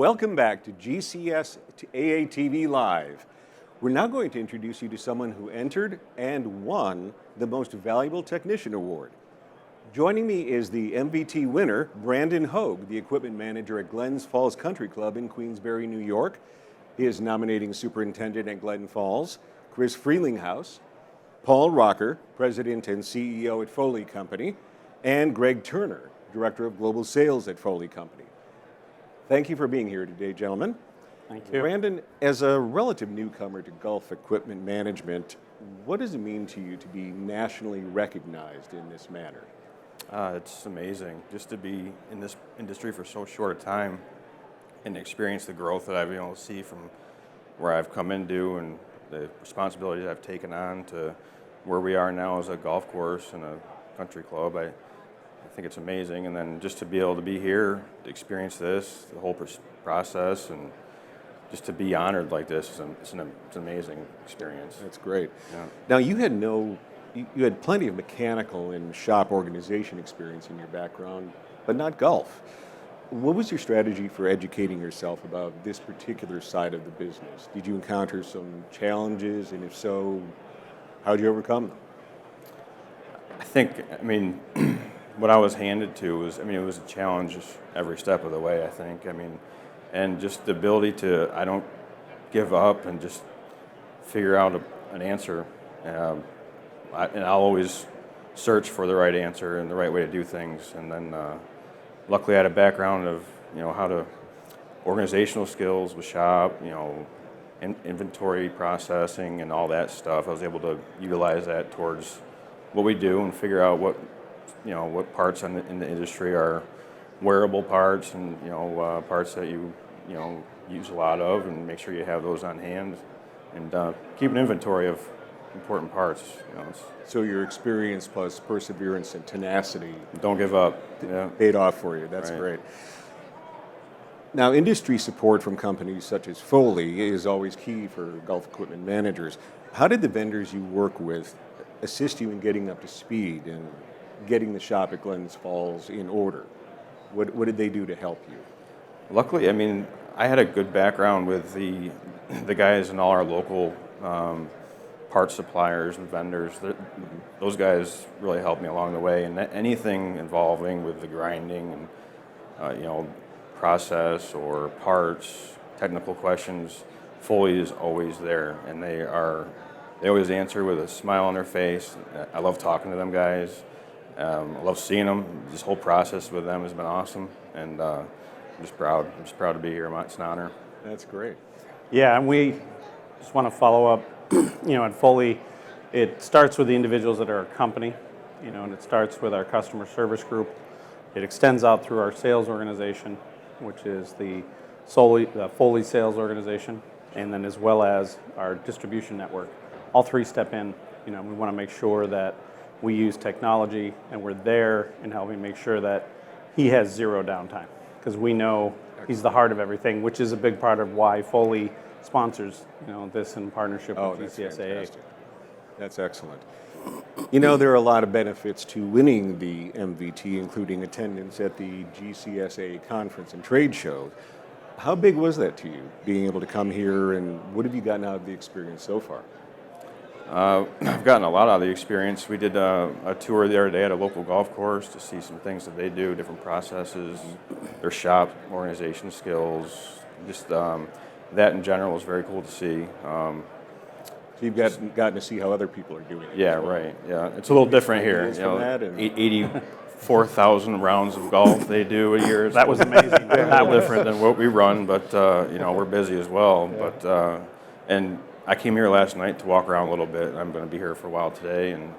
Welcome back to GCSAA TV Live. We're now going to introduce you to someone who entered and won the Most Valuable Technician Award. Joining me is the MVT winner, Brandon Hogue, the equipment manager at Glens Falls Country Club in Queensbury, New York. He is nominating superintendent at Glen Falls, Chris Freelinghouse, Paul Rocker, president and CEO at Foley Company, and Greg Turner, director of global sales at Foley Company. Thank you for being here today, gentlemen. Thank you. Brandon, as a relative newcomer to golf equipment management, what does it mean to you to be nationally recognized in this manner? It's amazing just to be in this industry for so short a time and experience the growth that I've been able to see from where I've come into and the responsibilities I've taken on to where we are now as a golf course and a country club. I think it's amazing, and then just to be able to be here, to experience this, the whole process, and just to be honored like this, it's an amazing experience. That's great. Yeah. Now, you had plenty of mechanical and shop organization experience in your background, but not golf. What was your strategy for educating yourself about this particular side of the business? Did you encounter some challenges, and if so, how did you overcome them? I mean, what I was handed to was, it was a challenge every step of the way, I think. And just the ability to, I don't give up and just figure out an answer. And I'll always search for the right answer and the right way to do things. And then luckily I had a background of, how to, organizational skills with shop, inventory processing and all that stuff. I was able to utilize that towards what we do and figure out what parts in the industry are wearable parts and, parts that you use a lot of, and make sure you have those on hand and keep an inventory of important parts. So your experience plus perseverance and tenacity. Don't give up. Yeah. Paid off for you. That's right. Great. Now, industry support from companies such as Foley is always key for golf equipment managers. How did the vendors you work with assist you in getting up to speed and getting the shop at Glens Falls in order? What did they do to help you? Luckily, I had a good background with the guys in all our local parts suppliers and vendors. Those guys really helped me along the way, and anything involving with the grinding and process or parts, technical questions, Foley is always there, and they always answer with a smile on their face. I love talking to them guys. I love seeing them. This whole process with them has been awesome, and I'm just proud. I'm just proud to be here. It's an honor. That's great. Yeah, and we just want to follow up. At Foley, it starts with the individuals that are our company, and it starts with our customer service group. It extends out through our sales organization, which is the Foley sales organization, and then as well as our distribution network. All three step in. We want to make sure that we use technology, and we're there in helping make sure that he has zero downtime, because we know he's the heart of everything, which is a big part of why Foley sponsors this in partnership with GCSAA. Fantastic. That's excellent. There are a lot of benefits to winning the MVT, including attendance at the GCSAA conference and trade show. How big was that to you, being able to come here, and what have you gotten out of the experience so far? I've gotten a lot out of the experience. We did a tour the other day at a local golf course to see some things that they do, different processes, their shop organization skills. Just that in general was very cool to see. So you've gotten to see how other people are doing it. Yeah, right. Yeah, it's a little different here. 84,000 rounds of golf they do a year. That was amazing. That was different than what we run, but we're busy as well. Yeah. But and I came here last night to walk around a little bit. I'm going to be here for a while today, and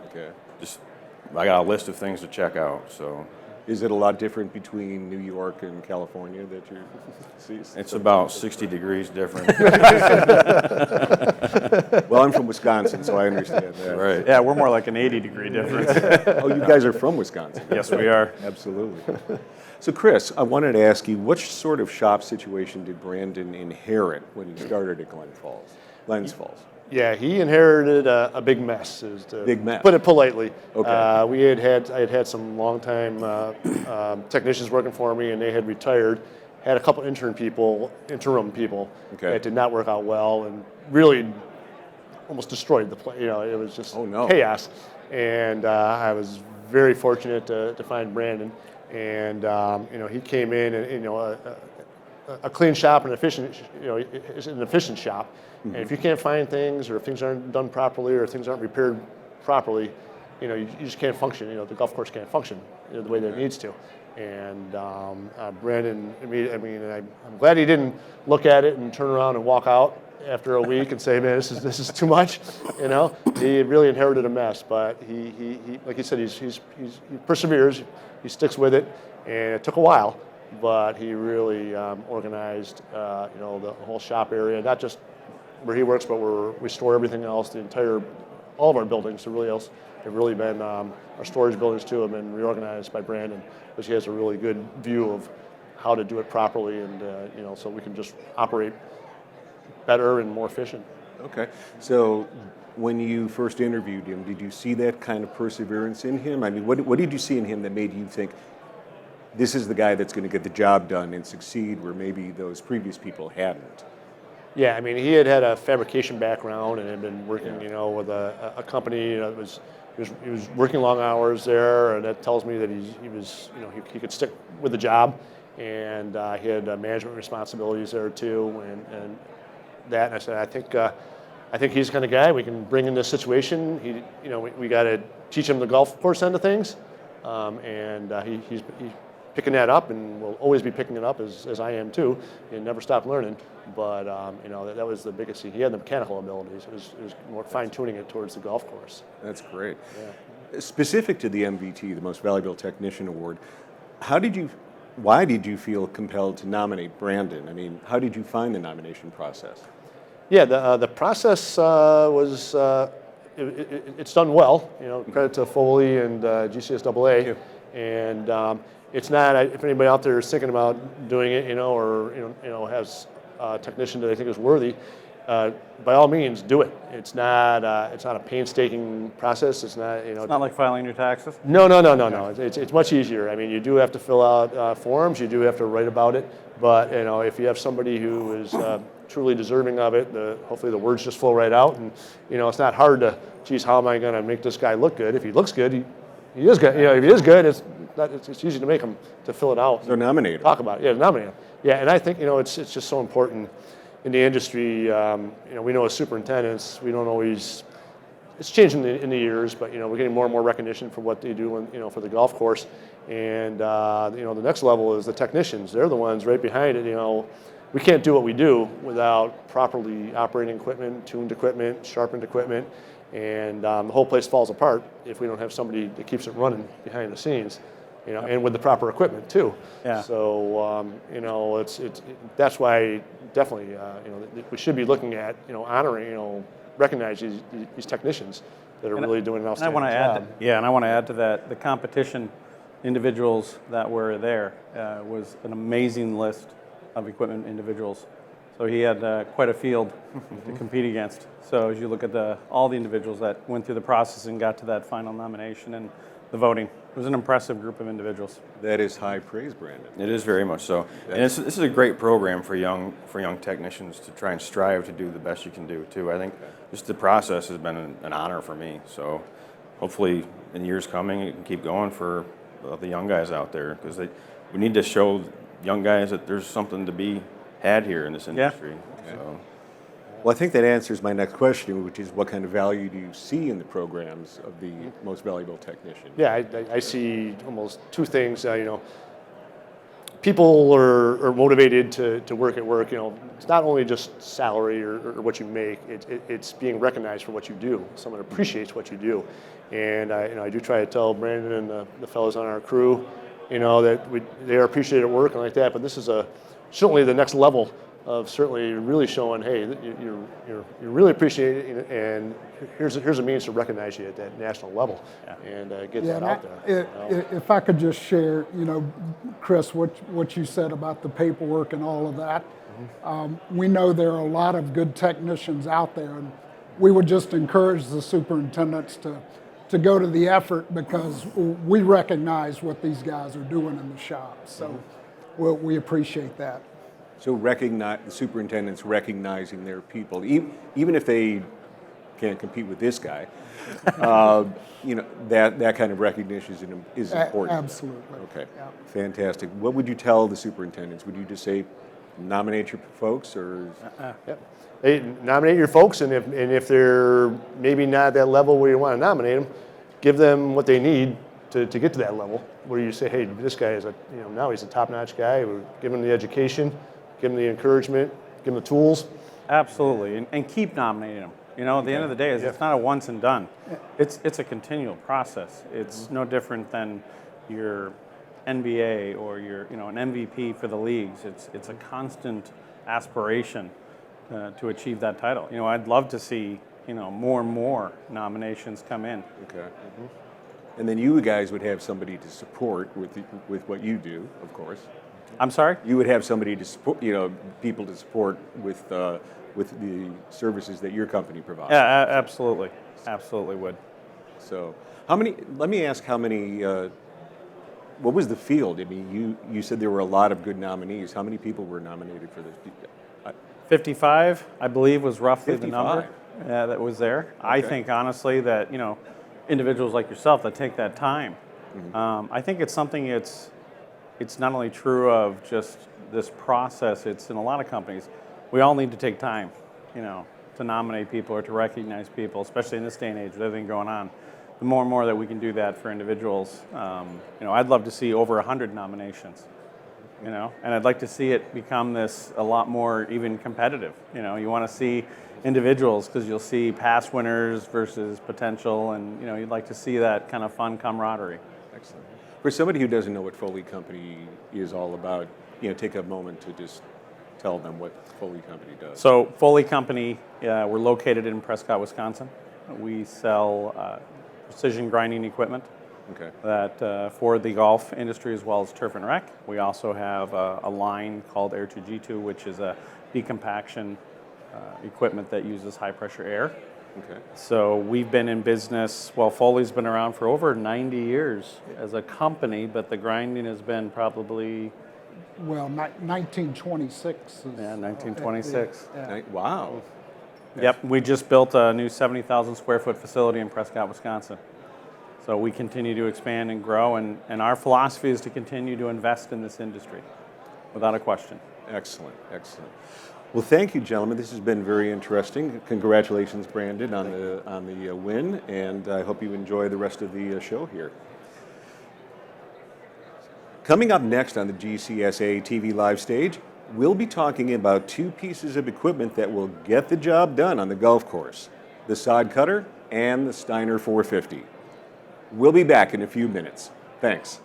I got a list of things to check out. So, is it a lot different between New York and California that you see? It's about 60 degrees different. Well, I'm from Wisconsin, so I understand that. Right. Yeah, we're more like an 80-degree difference. Oh, you guys are from Wisconsin? Yes, we are. Absolutely. So, Chris, I wanted to ask you, what sort of shop situation did Brandon inherit when he started at Glens Falls? Yeah, he inherited a big mess, Big mess. Put it politely. Okay. I had had some longtime technicians working for me, and they had retired, had a couple interim people Okay. that did not work out well and really almost destroyed the play. It was just Oh, no. chaos. And I was very fortunate to find Brandon. And he came in and a clean shop and efficient, is an efficient shop. And if you can't find things, or if things aren't done properly, or if things aren't repaired properly, you just can't function. The golf course can't function the way that it needs to. And Brandon, I'm glad he didn't look at it and turn around and walk out after a week and say, "Man, this is too much." He really inherited a mess, but he like he said, he perseveres, he sticks with it, and it took a while, but he really organized, the whole shop area, not just where he works, but where we store everything else, all of our buildings. Have really been, our storage buildings too have been reorganized by Brandon, because he has a really good view of how to do it properly, and so we can just operate better and more efficient. Okay. So when you first interviewed him, did you see that kind of perseverance in him? I mean, what did you see in him that made you think this is the guy that's going to get the job done and succeed where maybe those previous people hadn't? Yeah, he had a fabrication background and had been working, with a company that he was working long hours there, and that tells me that he could stick with the job, and he had management responsibilities there too, and I said, I think he's the kind of guy we can bring in this situation. We got to teach him the golf course end of things, and he's picking that up, and will always be picking it up as I am too, and never stop learning. But that was the biggest thing. He had the mechanical abilities. It was more fine tuning it towards the golf course. That's great. Yeah. Specific to the MVT, the Most Valuable Technician Award, why did you feel compelled to nominate Brandon? How did you find the nomination process? Yeah, the process was it's done well. Credit to Foley and GCSAA, and it's not. If anybody out there is thinking about doing it, or has a technician that they think is worthy, by all means, do it. It's not a painstaking process. It's not. It's not like filing your taxes? No. It's much easier. You do have to fill out forms. You do have to write about it. But if you have somebody who is truly deserving of it, hopefully the words just flow right out. And it's not hard to, geez, how am I going to make this guy look good? If he looks good, he is good. If he is good, it's easy to make him to fill it out. So nominate him. Talk about it. Yeah, nominate him. Yeah, and I think it's just so important in the industry. We know as superintendents, we don't always. It's changing in the years, but we're getting more and more recognition for what they do, for the golf course. And the next level is the technicians. They're the ones right behind it. We can't do what we do without properly operating equipment, tuned equipment, sharpened equipment, and the whole place falls apart if we don't have somebody that keeps it running behind the scenes. And with the proper equipment too. Yeah. So that's why definitely we should be looking at honoring recognize these technicians that are really doing an outstanding job. And I want to add to that, the competition individuals that were there was an amazing list of equipment individuals. So he had quite a field to compete against. So as you look at all the individuals that went through the process and got to that final nomination and the voting, it was an impressive group of individuals. That is high praise, Brandon. It is very much so, and this is a great program for young technicians to try and strive to do the best you can do too. I think just the process has been an honor for me. So hopefully in years coming it can keep going for the young guys out there, because we need to show young guys that there's something to be had here in this industry. Yeah. Okay. So. Well, I think that answers my next question, which is what kind of value do you see in the programs of the Most Valuable Technician? Yeah, I see almost two things. People are motivated to work at work. It's not only just salary or what you make. It's being recognized for what you do. Someone appreciates what you do, and I do try to tell Brandon and the fellows on our crew, that they are appreciated at work and like that. But this is certainly the next level of certainly really showing, hey, you're really appreciated, and here's a means to recognize you at that national level, and get that out there. If I could just share, Chris, what you said about the paperwork and all of that. We know there are a lot of good technicians out there, and we would just encourage the superintendents to go to the effort, because we recognize what these guys are doing in the shop. So we appreciate that. So the superintendents recognizing their people, even if they can't compete with this guy, that kind of recognition is important. Absolutely. Okay, Yeah. fantastic. What would you tell the superintendents? Would you just say, nominate your folks, or? Yep. Hey, nominate your folks, and if they're maybe not at that level where you want to nominate them, give them what they need to get to that level where you say, hey, this guy is now he's a top-notch guy. We're giving him the education, give him the encouragement, give him the tools. Absolutely, and keep nominating them. At the end of the day, it's not a once and done. It's a continual process. It's no different than your NBA or your an MVP for the leagues. It's a constant aspiration to achieve that title. I'd love to see more and more nominations come in. Okay. And then you guys would have somebody to support with what you do, of course. I'm sorry? You would have somebody to support, people to support with the services that your company provides. Yeah, absolutely. Absolutely would. So, let me ask how many, what was the field? I mean, you said there were a lot of good nominees. How many people were nominated for this? 55, I believe, was roughly 55. the number that was there. I think, honestly, that, individuals like yourself that take that time, I think it's something it's not only true of just this process, it's in a lot of companies. We all need to take time, to nominate people or to recognize people, especially in this day and age with everything going on. The more and more that we can do that for individuals, I'd love to see over 100 nominations, and I'd like to see it become a lot more even competitive. You want to see individuals because you'll see past winners versus potential, and you'd like to see that kind of fun camaraderie. Excellent. For somebody who doesn't know what Foley Company is all about, take a moment to just tell them what Foley Company does. So Foley Company, we're located in Prescott, Wisconsin. We sell precision grinding equipment that for the golf industry as well as turf and rec. We also have a line called Air2G2, which is a decompaction equipment that uses high pressure air. Okay. So we've been in business, Foley's been around for over 90 years as a company, but the grinding has been probably... 1926 is... Yeah, 1926. Wow. Yep, we just built a new 70,000 square foot facility in Prescott, Wisconsin. So we continue to expand and grow, and our philosophy is to continue to invest in this industry, without a question. Excellent, excellent. Well, thank you, gentlemen. This has been very interesting. Congratulations, Brandon, on the win, and I hope you enjoy the rest of the show here. Coming up next on the GCSAA TV live stage, we'll be talking about two pieces of equipment that will get the job done on the golf course: the sod cutter and the Steiner 450. We'll be back in a few minutes. Thanks.